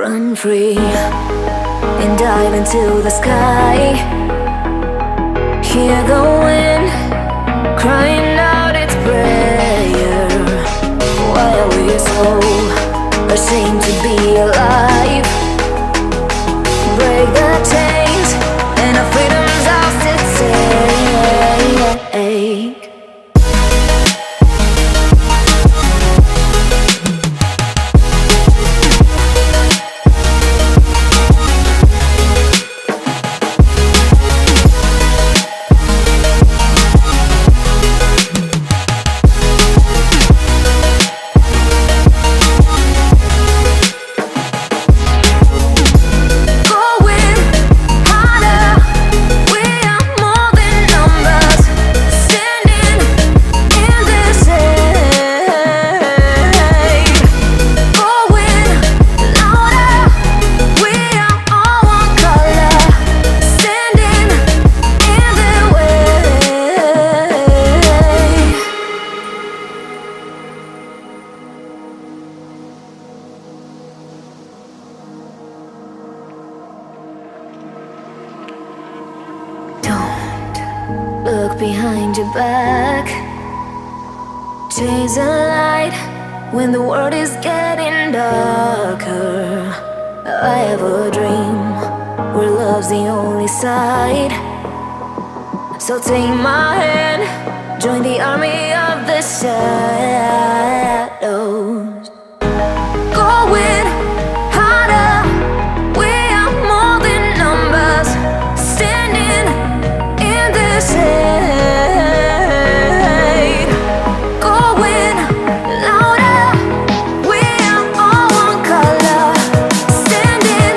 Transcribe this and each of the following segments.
Run free and dive into the sky. Hear the wind crying out its prayer. Why are we so ashamed to be alive? Break the chains and our freedom's ours to take. Look behind your back. Chase a light when the world is getting darker. I have a dream where love's the only side. So take my hand, join the army of the shadows. Going harder, we are more than numbers, standing in the shade. Going louder, we are all one color, standing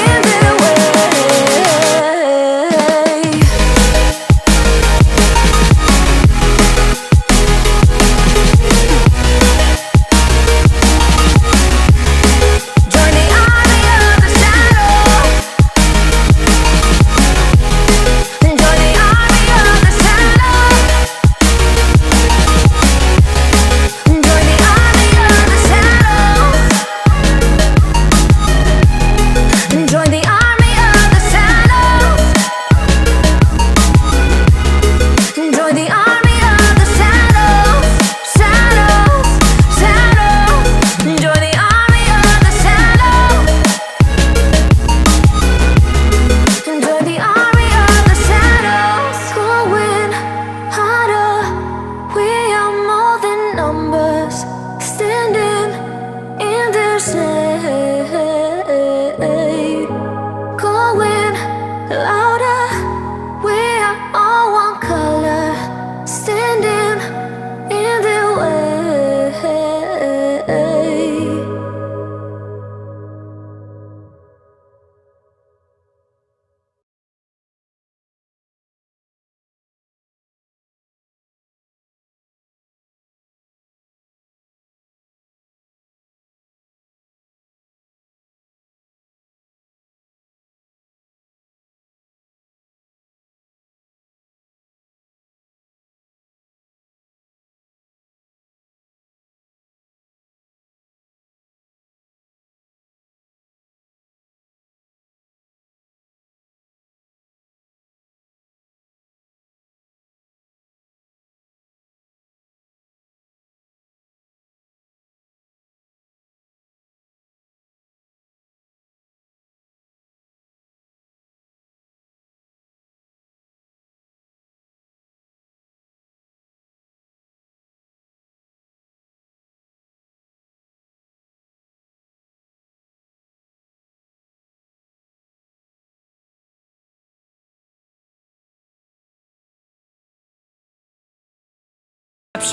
in the way. Join the army of the shadow. Join the army of the shadow. Join the army of the shadow. Join the army of the shadow. Join the army of the shadows. Shadows, shadows. Join the army of the shadows. Join the army of the shadows. Going harder, we are more than numbers, standing in the shade. Going louder, we are all one color, standing in the way.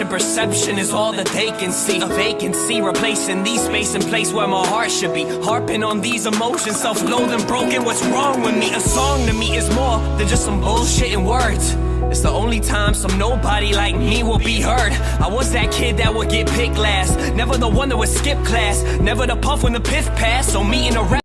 Perception is all that they can see. A vacancy replacing these space and place where my heart should be. Harping on these emotions, self-loathing, broken. What's wrong with me? A song to me is more than just some bullshit in words. It's the only time some nobody like me will be heard. I was that kid that would get picked last, never the one that would skip class, never the puff when the piff passed. So meeting a rap